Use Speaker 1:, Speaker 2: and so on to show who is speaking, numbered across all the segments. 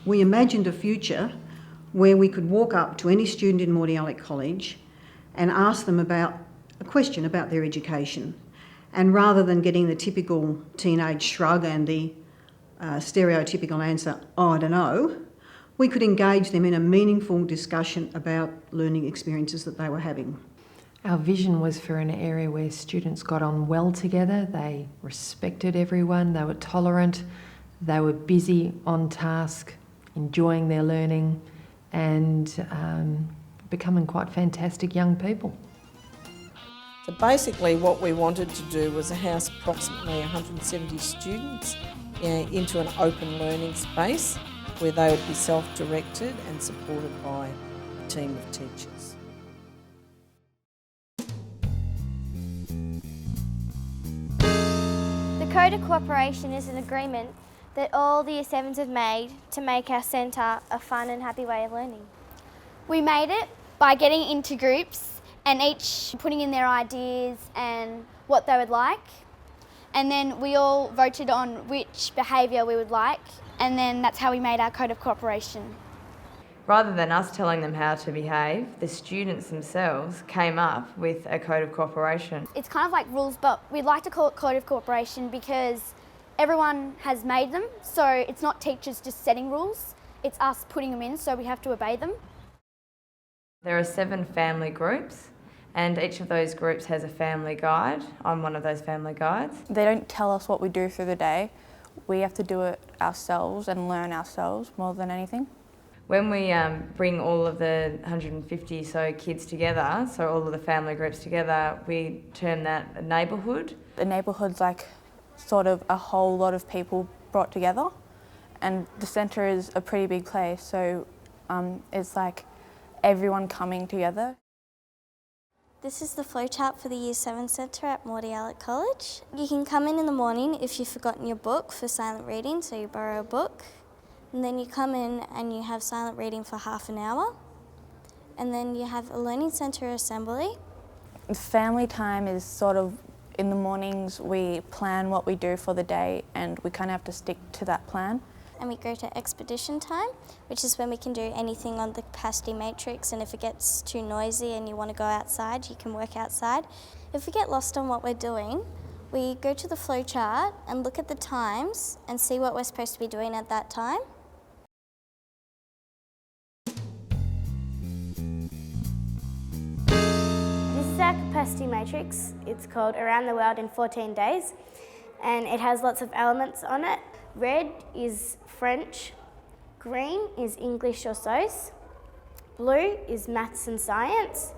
Speaker 1: We imagined a future where we could walk up to any student in Mordialloc College and ask them about a question about their education. And rather than getting the typical teenage shrug and the stereotypical answer, "Oh, I don't know," we could engage them in a meaningful discussion about learning experiences that they were having.
Speaker 2: Our vision was for an area where students got on well together, they respected everyone, they were tolerant, they were busy, on task, enjoying their learning and becoming quite fantastic young people.
Speaker 3: So basically what we wanted to do was house approximately 170 students into an open learning space where they would be self-directed and supported by a team of teachers.
Speaker 4: The Code of Cooperation is an agreement that all the Year 7s have made to make our centre a fun and happy way of learning. We made it by getting into groups and each putting in their ideas and what they would like. And then we all voted on which behaviour we would like, and then that's how we made our Code of Cooperation.
Speaker 5: Rather than us telling them how to behave, the students themselves came up with a Code of Cooperation.
Speaker 4: It's kind of like rules, but we'd like to call it Code of Cooperation because everyone has made them, so it's not teachers just setting rules, it's us putting them in, so we have to obey them.
Speaker 5: There are 7 family groups, and each of those groups has a family guide. I'm one of those family guides.
Speaker 6: They don't tell us what we do through the day. We have to do it ourselves and learn ourselves more than anything.
Speaker 5: When we bring all of the 150 so kids together, so all of the family groups together, we term that a neighbourhood.
Speaker 6: The neighbourhood's like sort of a whole lot of people brought together, and the centre is a pretty big place, so it's like everyone coming together.
Speaker 4: This is the flowchart for the Year 7 Centre at Mordialloc College. You can come in the morning if you've forgotten your book for silent reading, so you borrow a book. And then you come in and you have silent reading for half an hour. And then you have a learning centre assembly.
Speaker 6: Family time is sort of, in the mornings we plan what we do for the day and we kind of have to stick to that plan.
Speaker 4: And we go to expedition time, which is when we can do anything on the capacity matrix, and if it gets too noisy and you want to go outside, you can work outside. If we get lost on what we're doing, we go to the flowchart and look at the times and see what we're supposed to be doing at that time. This is our capacity matrix. It's called Around the World in 14 Days, and it has lots of elements on it. Red is French, green is English or SOS, blue is maths and science,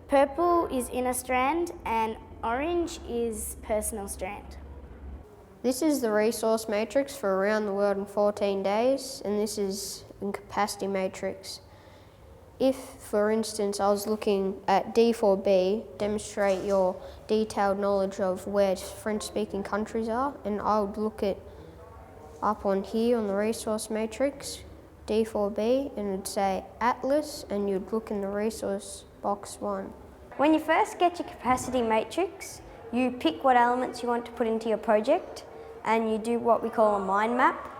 Speaker 4: purple is inner strand, and orange is personal strand.
Speaker 7: This is the resource matrix for Around the World in 14 Days, and this is in capacity matrix. If, for instance, I was looking at D4B, demonstrate your detailed knowledge of where French-speaking countries are, and I would look at up on here on the resource matrix, D4B, and it'd say Atlas, and you'd look in the resource box 1.
Speaker 4: When you first get your capacity matrix, you pick what elements you want to put into your project, and you do what we call a mind map.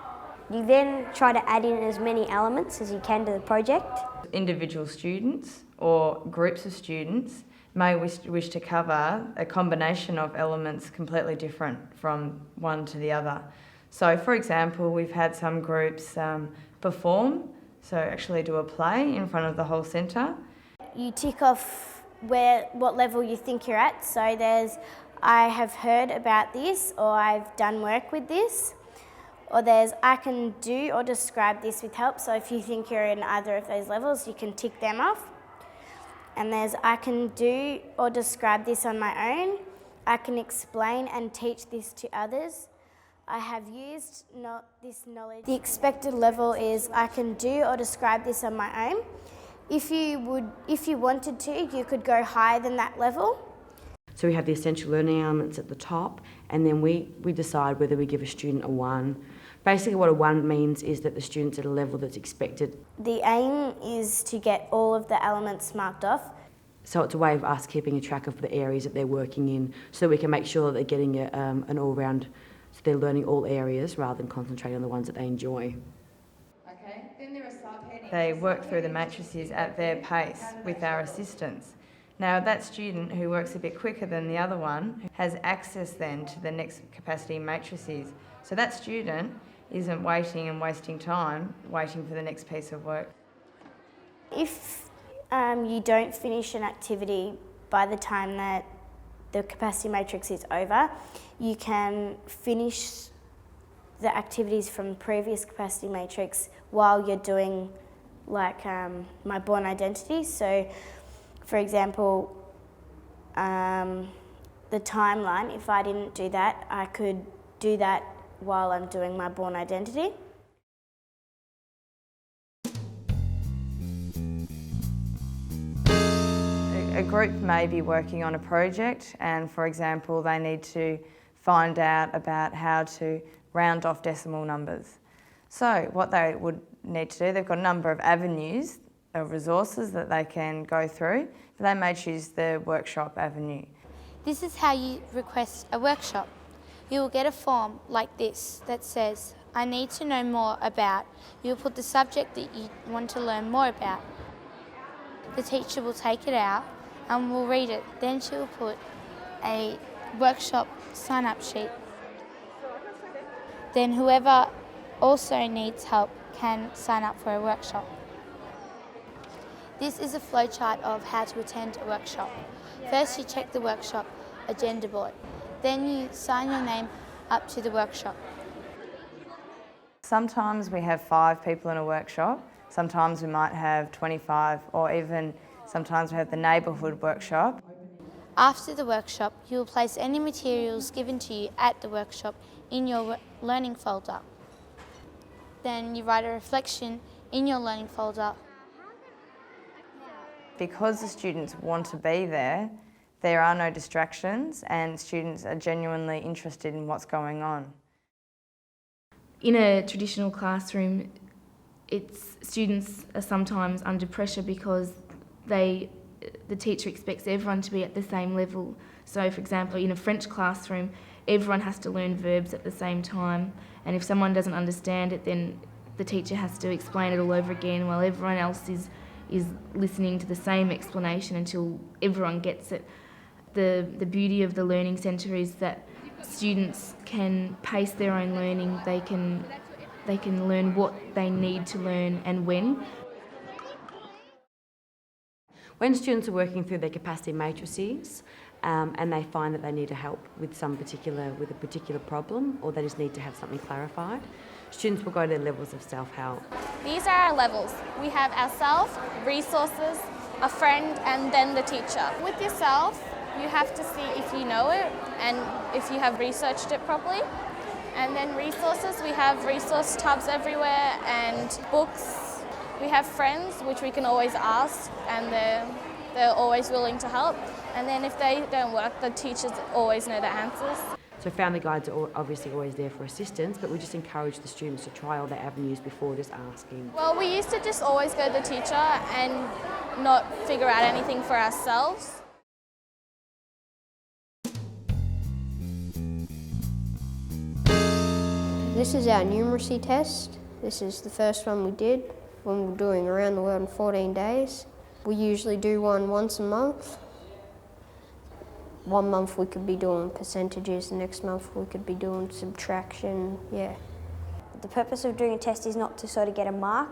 Speaker 4: You then try to add in as many elements as you can to the project.
Speaker 5: Individual students or groups of students may wish to cover a combination of elements completely different from one to the other. So, for example, we've had some groups perform, so actually do a play in front of the whole centre.
Speaker 4: You tick off what level you think you're at. So there's, I have heard about this, or I've done work with this, or there's, I can do or describe this with help. So if you think you're in either of those levels, you can tick them off. And there's, I can do or describe this on my own. I can explain and teach this to others. I have used this knowledge. The expected level is I can do or describe this on my own. If you wanted to, you could go higher than that level.
Speaker 8: So we have the essential learning elements at the top, and then we decide whether we give a student a 1. Basically what a 1 means is that the student's at a level that's expected.
Speaker 4: The aim is to get all of the elements marked off.
Speaker 8: So it's a way of us keeping a track of the areas that they're working in, so we can make sure that they're getting an all-round, so they're learning all areas rather than concentrating on the ones that they enjoy.
Speaker 5: they work through the matrices at their pace with our assistance. Now, that student who works a bit quicker than the other one has access then to the next capacity matrices. So that student isn't waiting and wasting time waiting for the next piece of work.
Speaker 4: If you don't finish an activity by the time that the capacity matrix is over, you can finish the activities from the previous capacity matrix while you're doing like my born identity. So for example, the timeline, if I didn't do that, I could do that while I'm doing my born identity.
Speaker 5: A group may be working on a project and, for example, they need to find out about how to round off decimal numbers. So what they would need to do, they've got a number of avenues of resources that they can go through, but they may choose the workshop avenue.
Speaker 9: This is how you request a workshop. You will get a form like this that says, I need to know more about. You'll put the subject that you want to learn more about. The teacher will take it out and will read it. Then she will put a workshop sign-up sheet. Then whoever also needs help can sign up for a workshop. This is a flowchart of how to attend a workshop. First you check the workshop agenda board. Then you sign your name up to the workshop.
Speaker 5: Sometimes we have 5 people in a workshop. Sometimes we might have 25, or even sometimes we have the neighbourhood workshop.
Speaker 9: After the workshop, you will place any materials given to you at the workshop in your learning folder. Then you write a reflection in your learning folder.
Speaker 5: Because the students want to be there, there are no distractions and students are genuinely interested in what's going on.
Speaker 10: In a traditional classroom, students are sometimes under pressure because the teacher expects everyone to be at the same level. So, for example, in a French classroom, everyone has to learn verbs at the same time, and if someone doesn't understand it, then the teacher has to explain it all over again while everyone else is listening to the same explanation until everyone gets it. The beauty of the Learning Centre is that students can pace their own learning. They can learn what they need to learn and when.
Speaker 8: When students are working through their capacity matrices and they find that they need help with a particular problem, or they just need to have something clarified, students will go to their levels of self-help.
Speaker 11: These are our levels. We have ourself, resources, a friend, and then the teacher. With yourself, you have to see if you know it and if you have researched it properly. And then resources, we have resource tubs everywhere and books. We have friends, which we can always ask, and they're always willing to help. And then if they don't work, the teachers always know the answers.
Speaker 8: So family guides are obviously always there for assistance, but we just encourage the students to try all their avenues before just asking.
Speaker 11: Well, we used to just always go to the teacher and not figure out anything for ourselves.
Speaker 7: This is our numeracy test. This is the first one we did when we were doing Around the World in 14 days. We usually do one once a month. One month we could be doing percentages, the next month we could be doing subtraction, yeah.
Speaker 12: The purpose of doing a test is not to sort of get a mark,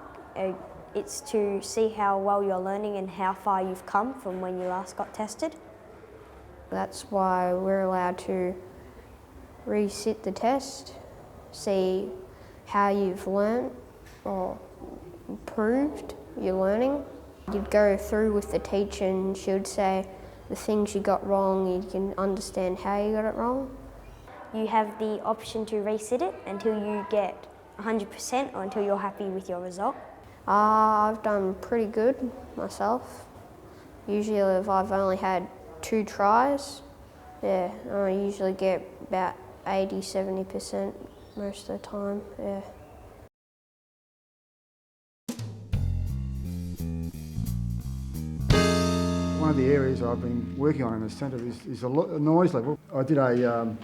Speaker 12: it's to see how well you're learning and how far you've come from when you last got tested.
Speaker 7: That's why we're allowed to resit the test, see how you've learnt or improved your learning. You'd go through with the teacher and she would say the things you got wrong, you can understand how you got it wrong.
Speaker 12: You have the option to resit it until you get 100% or until you're happy with your result.
Speaker 7: I've done pretty good myself. Usually if I've only had 2 tries, yeah, I usually get about 80–70% most of the time, yeah.
Speaker 13: One of the areas I've been working on in the centre is a noise level. I did a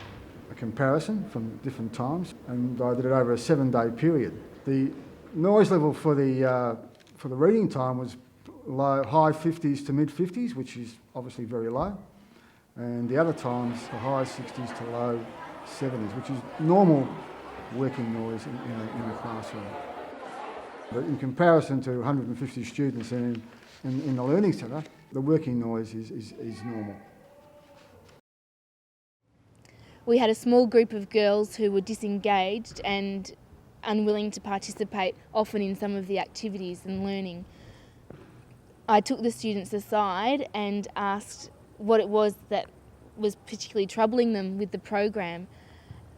Speaker 13: comparison from different times, and I did it over a 7-day period. The noise level for the for the reading time was low, high 50s to mid 50s, which is obviously very low. And the other times, the high 60s to low 70s, which is normal working noise in a classroom. But in comparison to 150 students in the Learning Centre, the working noise is normal.
Speaker 10: We had a small group of girls who were disengaged and unwilling to participate often in some of the activities and learning. I took the students aside and asked what it was that was particularly troubling them with the program,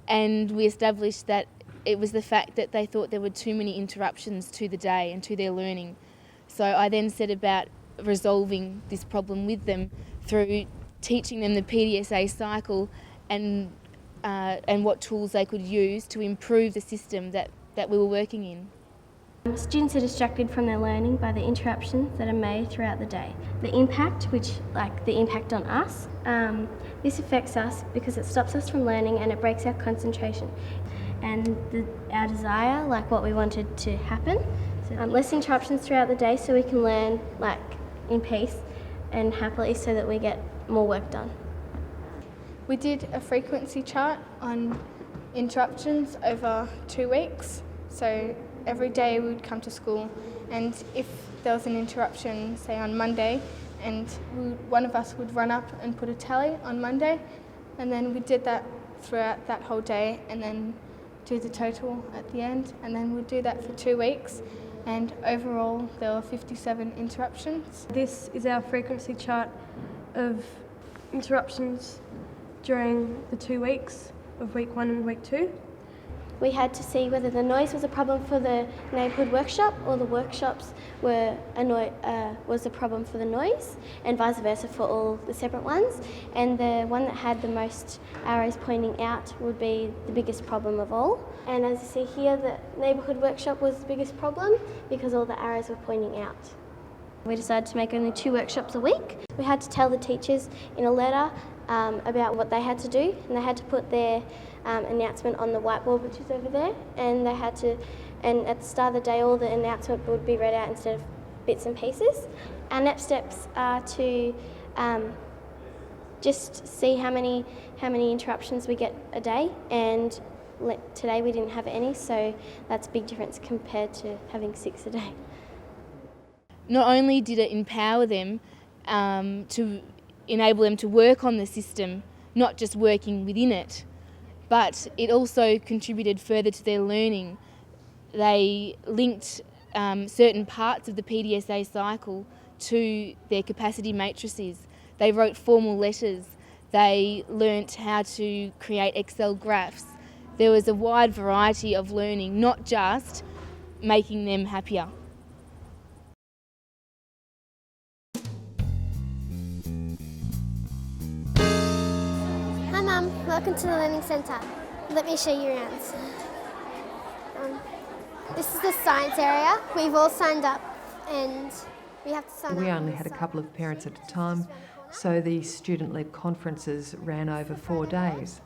Speaker 10: and we established that it was the fact that they thought there were too many interruptions to the day and to their learning. So I then set about resolving this problem with them through teaching them the PDSA cycle and what tools they could use to improve the system that we were working in.
Speaker 14: Students are distracted from their learning by the interruptions that are made throughout the day. The impact, the impact on us, this affects us because it stops us from learning and it breaks our concentration. And our desire, like what we wanted to happen. So, less interruptions throughout the day so we can learn in peace and happily so that we get more work done.
Speaker 11: We did a frequency chart on interruptions over 2 weeks. So every day we would come to school, and if there was an interruption, say on Monday, and one of us would run up and put a tally on Monday, and then we did that throughout that whole day, and then do the total at the end, and then we'd do that for 2 weeks, and overall there were 57 interruptions.
Speaker 15: This is our frequency chart of interruptions during the 2 weeks of week 1 and week 2.
Speaker 14: We had to see whether the noise was a problem for the neighbourhood workshop or the workshops was a problem for the noise, and vice versa for all the separate ones. And the one that had the most arrows pointing out would be the biggest problem of all. And as you see here, the neighbourhood workshop was the biggest problem because all the arrows were pointing out. We decided to make only 2 workshops a week. We had to tell the teachers in a letter about what they had to do, and they had to put their announcement on the whiteboard, which is over there, and they had to, and at the start of the day all the announcement would be read out instead of bits and pieces. Our next steps are to just see how many interruptions we get a day, and today we didn't have any, so that's a big difference compared to having 6 a day.
Speaker 10: Not only did it empower them to enable them to work on the system, not just working within it, but it also contributed further to their learning. They linked certain parts of the PDSA cycle to their capacity matrices. They wrote formal letters. They learnt how to create Excel graphs. There was a wide variety of learning, not just making them happier.
Speaker 16: Hi Mum, welcome to the Learning Centre. Let me show you around. This is the science area. We've all signed up and we have to sign up.
Speaker 2: We only had a couple of parents at a time, so the student-led conferences ran over 4 days.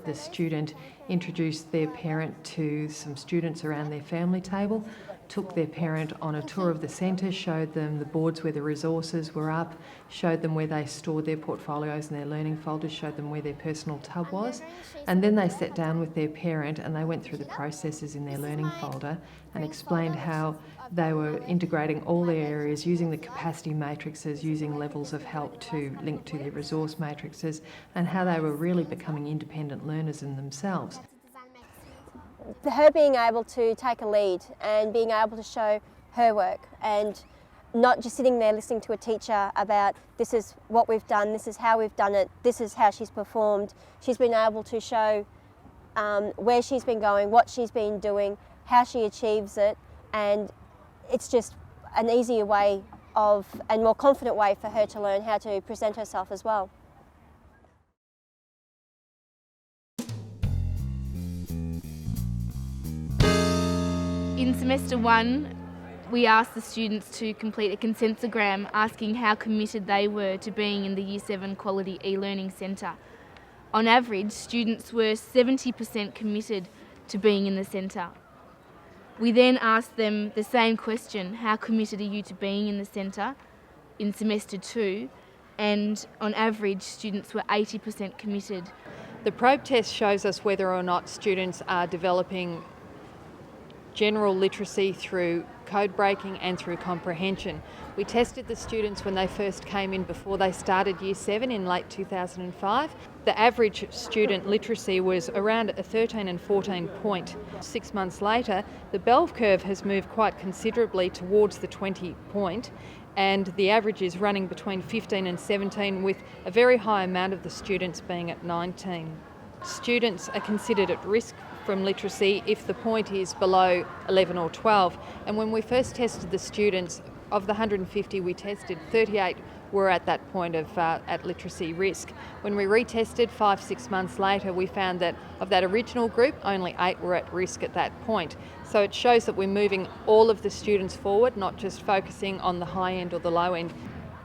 Speaker 2: The student introduced their parent to some students around their family table, took their parent on a tour of the centre, showed them the boards where the resources were up, showed them where they stored their portfolios and their learning folders, showed them where their personal tub was, and then they sat down with their parent and they went through the processes in their learning folder and explained how they were integrating all their areas using the capacity matrices, using levels of help to link to their resource matrices, and how they were really becoming independent learners in themselves.
Speaker 17: Her being able to take a lead and being able to show her work and not just sitting there listening to a teacher about this is what we've done, this is how we've done it, this is how she's performed. She's been able to show where she's been going, what she's been doing, how she achieves it, and it's just an easier way and more confident way for her to learn how to present herself as well.
Speaker 10: In semester 1, we asked the students to complete a consensogram asking how committed they were to being in the Year 7 Quality e-Learning Centre. On average, students were 70% committed to being in the centre. We then asked them the same question, how committed are you to being in the centre in semester 2? And on average, students were 80% committed.
Speaker 18: The probe test shows us whether or not students are developing general literacy through code breaking and through comprehension. We tested the students when they first came in before they started Year 7 in late 2005. The average student literacy was around a 13 and 14 point. 6 months later, the bell curve has moved quite considerably towards the 20 point, and the average is running between 15 and 17, with a very high amount of the students being at 19. Students are considered at risk from literacy if the point is below 11 or 12. And when we first tested the students, of the 150 we tested, 38 were at that point of at literacy risk. When we retested 5-6 months later, we found that of that original group, only 8 were at risk at that point. So it shows that we're moving all of the students forward, not just focusing on the high end or the low end.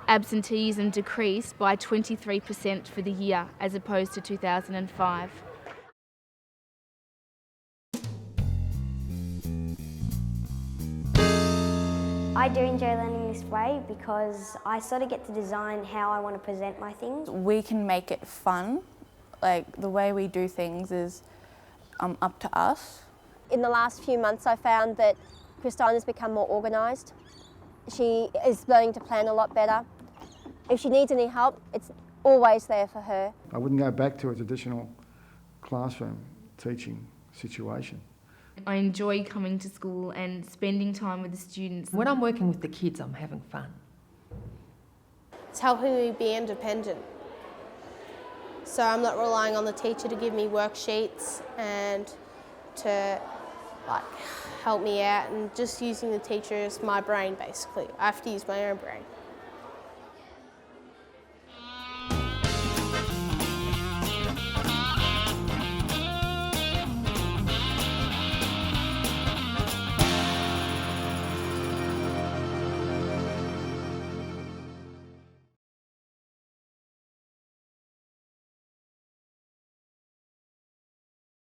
Speaker 10: Absenteeism decreased by 23% for the year as opposed to 2005.
Speaker 12: I do enjoy learning this way because I sort of get to design how I want to present my things.
Speaker 6: We can make it fun. Like, the way we do things is up to us.
Speaker 17: In the last few months, I found that Christine has become more organised. She is learning to plan a lot better. If she needs any help, it's always there for her.
Speaker 13: I wouldn't go back to a traditional classroom teaching situation.
Speaker 10: I enjoy coming to school and spending time with the students.
Speaker 2: When I'm working with the kids, I'm having fun.
Speaker 19: It's helping me be independent. So I'm not relying on the teacher to give me worksheets and to help me out, and just using the teacher as my brain basically. I have to use my own brain.